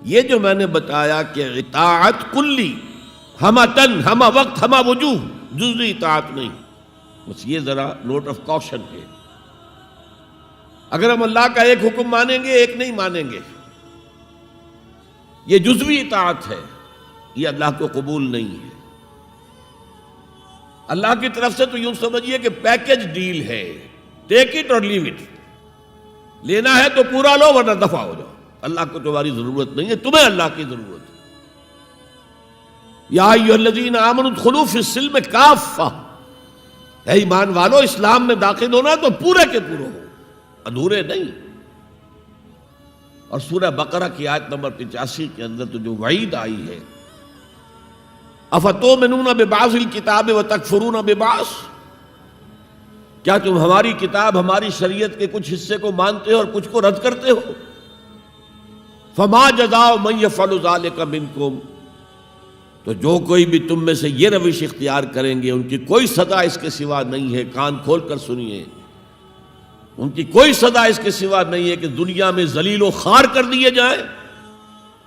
یہ جو میں نے بتایا کہ اطاعت کلی، ہمہ تن، ہمہ وقت، ہمہ وجوہ، جزوی اطاعت نہیں، بس یہ ذرا نوٹ آف کاشن ہے۔ اگر ہم اللہ کا ایک حکم مانیں گے، ایک نہیں مانیں گے، یہ جزوی اطاعت ہے، یہ اللہ کو قبول نہیں ہے۔ اللہ کی طرف سے تو یوں سمجھیے کہ پیکج ڈیل ہے، ٹیک اٹ اور لیو اٹ، لینا ہے تو پورا لو ورنہ دفع ہو جاؤ، اللہ کو تمہاری ضرورت نہیں ہے، تمہیں اللہ کی ضرورت ہے۔ یا ایھا الذین آمنوا ادخلوا فی السلم کافہ، اے ایمان والو اسلام میں داخل ہونا تو پورے کے پورے ہو، ادھورے نہیں۔ اور سورہ بقرہ کی آیت نمبر 85 کے اندر تو جو وعید آئی ہے، افتؤمنون ببعض الکتاب وتکفرون ببعض، کیا تم ہماری کتاب، ہماری شریعت کے کچھ حصے کو مانتے ہو اور کچھ کو رد کرتے ہو؟ فما جزاء من یفعل ذلک منکم، تو جو کوئی بھی تم میں سے یہ روش اختیار کریں گے ان کی کوئی سزا اس کے سوا نہیں ہے، کان کھول کر سنیے، ان کی کوئی سزا اس کے سوا نہیں ہے کہ دنیا میں ذلیل و خوار کر دیے جائیں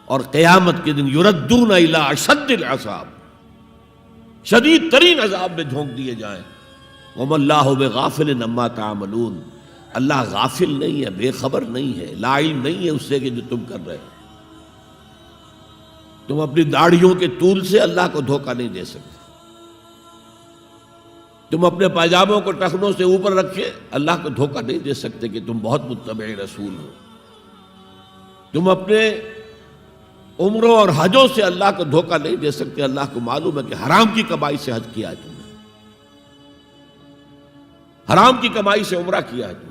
اور قیامت کے دن یردون الی اشد العذاب، شدید ترین عذاب میں جھونک دیے جائیں۔ وما اللہ بغافل عما تعملون، اللہ غافل نہیں ہے، بے خبر نہیں ہے، لا علم نہیں ہے اس سے کہ جو تم کر رہے ہو۔ تم اپنی داڑھیوں کے طول سے اللہ کو دھوکہ نہیں دے سکتے، تم اپنے پاجاموں کو ٹخنوں سے اوپر رکھے اللہ کو دھوکہ نہیں دے سکتے کہ تم بہت متبع رسول ہو، تم اپنے عمروں اور حجوں سے اللہ کو دھوکہ نہیں دے سکتے، اللہ کو معلوم ہے کہ حرام کی کمائی سے حج کیا ہے تم نے، حرام کی کمائی سے عمرہ کیا ہے تم نے۔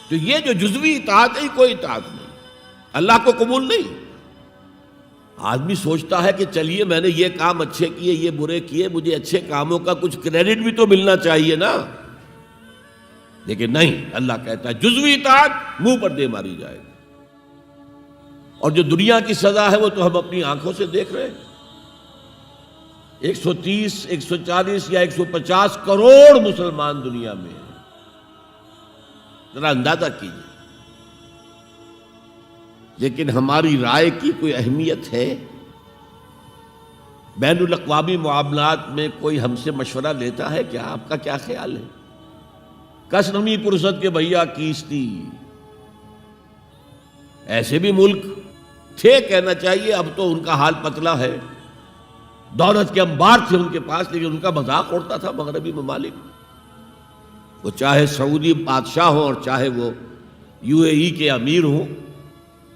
تو یہ جو جزوی اطاعت ہے، کوئی اطاعت نہیں، اللہ کو قبول نہیں۔ آدمی سوچتا ہے کہ چلیے میں نے یہ کام اچھے کیے، یہ برے کیے، مجھے اچھے کاموں کا کچھ کریڈٹ بھی تو ملنا چاہیے نا، لیکن نہیں، اللہ کہتا ہے جزوی اطاعت منہ پر دے ماری جائے گی، اور جو دنیا کی سزا ہے وہ تو ہم اپنی آنکھوں سے دیکھ رہے ہیں۔ 130، 140 یا 150 کروڑ مسلمان دنیا میں ہیں، ذرا اندازہ کیجیے، لیکن ہماری رائے کی کوئی اہمیت ہے؟ بین الاقوامی معاملات میں کوئی ہم سے مشورہ لیتا ہے کیا؟ آپ کا کیا خیال ہے؟ کس نمی پرست کے بھیا کیستی، ایسے بھی ملک تھے کہنا چاہیے، اب تو ان کا حال پتلا ہے، دولت کے انبار تھے ان کے پاس، لیکن ان کا مذاق اڑتا تھا مغربی ممالک، وہ چاہے سعودی بادشاہ ہوں اور چاہے وہ UAE کے امیر ہوں،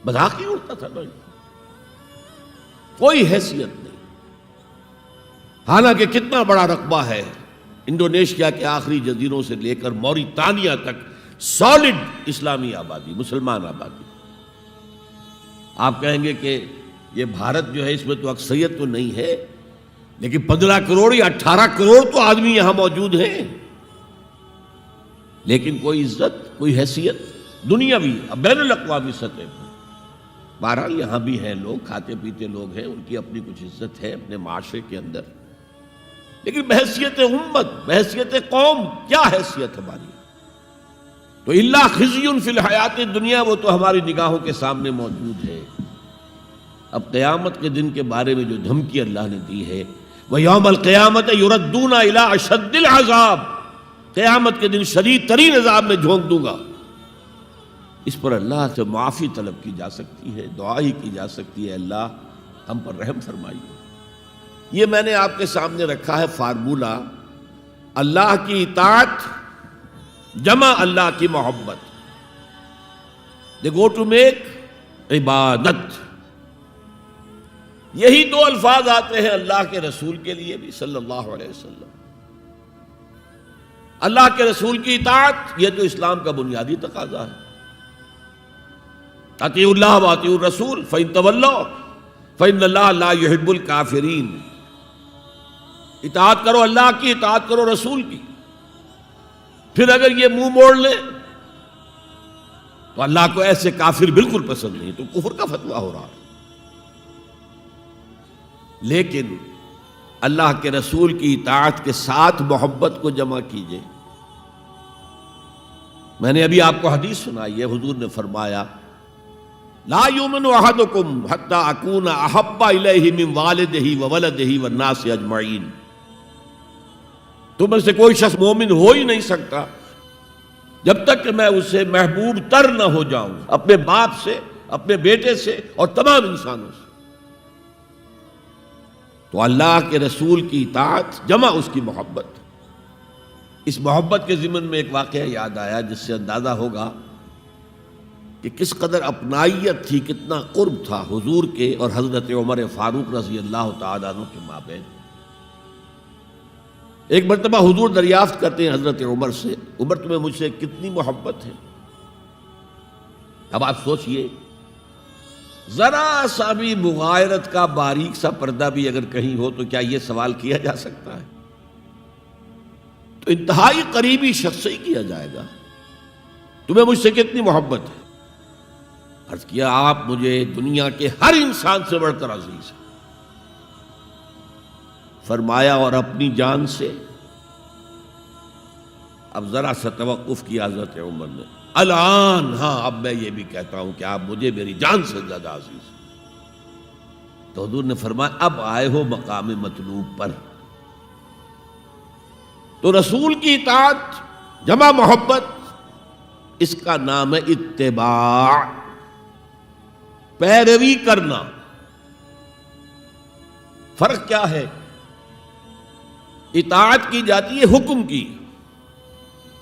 مذاق ہی اڑتا تھا، کوئی حیثیت نہیں۔ حالانکہ کتنا بڑا رقبہ ہے انڈونیشیا کے آخری جزیروں سے لے کر موریتانیہ تک، سالڈ اسلامی آبادی، مسلمان آبادی۔ آپ کہیں گے کہ یہ بھارت جو ہے اس میں تو اکثریت تو نہیں ہے، لیکن 15 کروڑ یا 18 کروڑ تو آدمی یہاں موجود ہیں، لیکن کوئی عزت، کوئی حیثیت دنیاوی بین الاقوامی سطح پر۔ بہرحال یہاں بھی ہیں لوگ، کھاتے پیتے لوگ ہیں، ان کی اپنی کچھ عزت ہے اپنے معاشرے کے اندر، لیکن بحیثیت امت، بحیثیت قوم کیا حیثیت ہماری؟ تو الا خزی فی الحیات الدنیا، وہ تو ہماری نگاہوں کے سامنے موجود ہے۔ اب قیامت کے دن کے بارے میں جو دھمکی اللہ نے دی ہے، وَيَوْمَ الْقِيَامَةِ يُرَدُّونَ إِلَىٰ أَشَدِّ الْعَذَابِ، قیامت کے دن شدید ترین عذاب میں جھونک دوں گا۔ اس پر اللہ سے معافی طلب کی جا سکتی ہے، دعا ہی کی جا سکتی ہے، اللہ ہم پر رحم فرمائیے۔ یہ میں نے آپ کے سامنے رکھا ہے فارمولہ، اللہ کی اطاعت جمع اللہ کی محبت، دے گو ٹو میک عبادت۔ یہی دو الفاظ آتے ہیں اللہ کے رسول کے لیے بھی صلی اللہ علیہ وسلم۔ اللہ کے رسول کی اطاعت یہ تو اسلام کا بنیادی تقاضا ہے، اطیعوا اللہ واطیعوا الرسول فإن تولوا فإن اللہ لا يحب الکافرین۔ اطاعت کرو اللہ کی، اطاعت کرو رسول کی، پھر اگر یہ منہ موڑ لیں تو اللہ کو ایسے کافر بالکل پسند نہیں، تو کفر کا فتویٰ ہو رہا ہے۔ لیکن اللہ کے رسول کی اطاعت کے ساتھ محبت کو جمع کیجئے۔ میں نے ابھی آپ کو حدیث سنائی ہے، حضور نے فرمایا لا یؤمن احدکم حتی اکون احب الیہ من والدہ وولدہ والناس اجمعین، تم میں سے کوئی شخص مومن ہو ہی نہیں سکتا جب تک کہ میں اسے محبوب تر نہ ہو جاؤں اپنے باپ سے، اپنے بیٹے سے اور تمام انسانوں سے۔ تو اللہ کے رسول کی اطاعت جمع اس کی محبت۔ اس محبت کے ضمن میں ایک واقعہ یاد آیا جس سے اندازہ ہوگا کہ کس قدر اپنائیت تھی، کتنا قرب تھا حضور کے اور حضرت عمر فاروق رضی اللہ تعالیٰ عنہ کے مابین۔ ایک مرتبہ حضور دریافت کرتے ہیں حضرت عمر سے، عمر تمہیں مجھ سے کتنی محبت ہے؟ اب آپ سوچئے، ذرا سا بھی مغایرت کا باریک سا پردہ بھی اگر کہیں ہو تو کیا یہ سوال کیا جا سکتا ہے؟ تو انتہائی قریبی شخص سے ہی کیا جائے گا، تمہیں مجھ سے کتنی محبت ہے؟ عرض کیا آپ مجھے دنیا کے ہر انسان سے بڑھ کر عزیز ہیں۔ فرمایا اور اپنی جان سے؟ اب ذرا سا توقف کیا حضرت عمر نے، الان ہاں اب میں یہ بھی کہتا ہوں کہ آپ مجھے میری جان سے زیادہ عزیز ہیں۔ تو حضور نے فرمایا اب آئے ہو مقام مطلوب پر۔ تو رسول کی اطاعت جمع محبت، اس کا نام ہے اتباع، پیروی کرنا۔ فرق کیا ہے؟ اطاعت کی جاتی ہے حکم کی،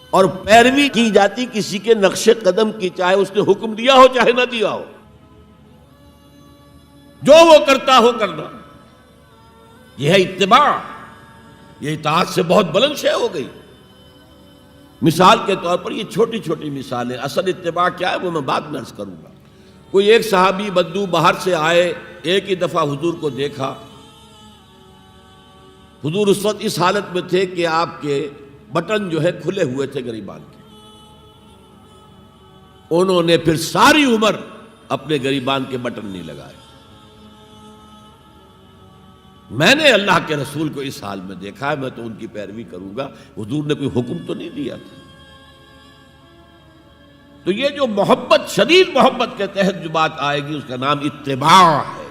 اور پیروی کی جاتی کسی کے نقش قدم کی، چاہے اس نے حکم دیا ہو چاہے نہ دیا ہو، جو وہ کرتا ہو کرنا، یہ ہے اتباع۔ یہ اطاعت سے بہت بلند شے ہو گئی۔ مثال کے طور پر یہ چھوٹی چھوٹی مثالیں، اصل اتباع کیا ہے وہ میں بعد میں عرض کروں گا۔ کوئی ایک صحابی بدو باہر سے آئے، ایک ہی دفعہ حضور کو دیکھا، حضور اس وقت اس حالت میں تھے کہ آپ کے بٹن جو ہے کھلے ہوئے تھے گریبان کے، انہوں نے پھر ساری عمر اپنے گریبان کے بٹن نہیں لگائے۔ میں نے اللہ کے رسول کو اس حال میں دیکھا ہے، میں تو ان کی پیروی کروں گا، حضور نے کوئی حکم تو نہیں دیا تھا۔ تو یہ جو محبت، شدید محبت کے تحت جو بات آئے گی اس کا نام اتباع ہے،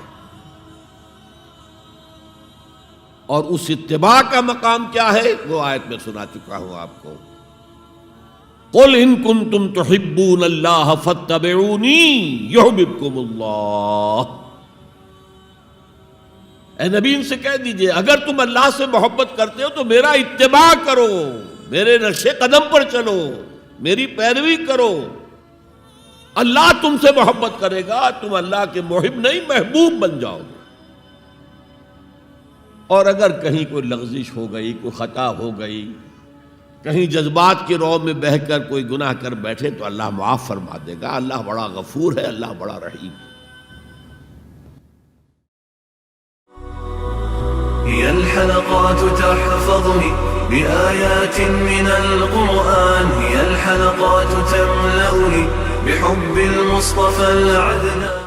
اور اس اتباع کا مقام کیا ہے وہ آیت میں سنا چکا ہوں آپ کو۔ قُلْ إِن كُنتُمْ تُحِبُّونَ اللَّهَ فَاتَّبِعُونِي يُحْبِبْكُمُ اللَّهُ۔ اے نبی ان سے کہہ دیجئے اگر تم اللہ سے محبت کرتے ہو تو میرا اتباع کرو، میرے نقش قدم پر چلو، میری پیروی کرو، اللہ تم سے محبت کرے گا، تم اللہ کے محب نہیں محبوب بن جاؤ گے۔ اور اگر کہیں کوئی لغزش ہو گئی، کوئی خطا ہو گئی، کہیں جذبات کی رو میں بہہ کر کوئی گناہ کر بیٹھے تو اللہ معاف فرما دے گا، اللہ بڑا غفور ہے، اللہ بڑا رحیم ہے۔ هي الحلقات تحفظني بآيات من القرآن، هي الحلقات تملأني بحب المصطفى العدنان.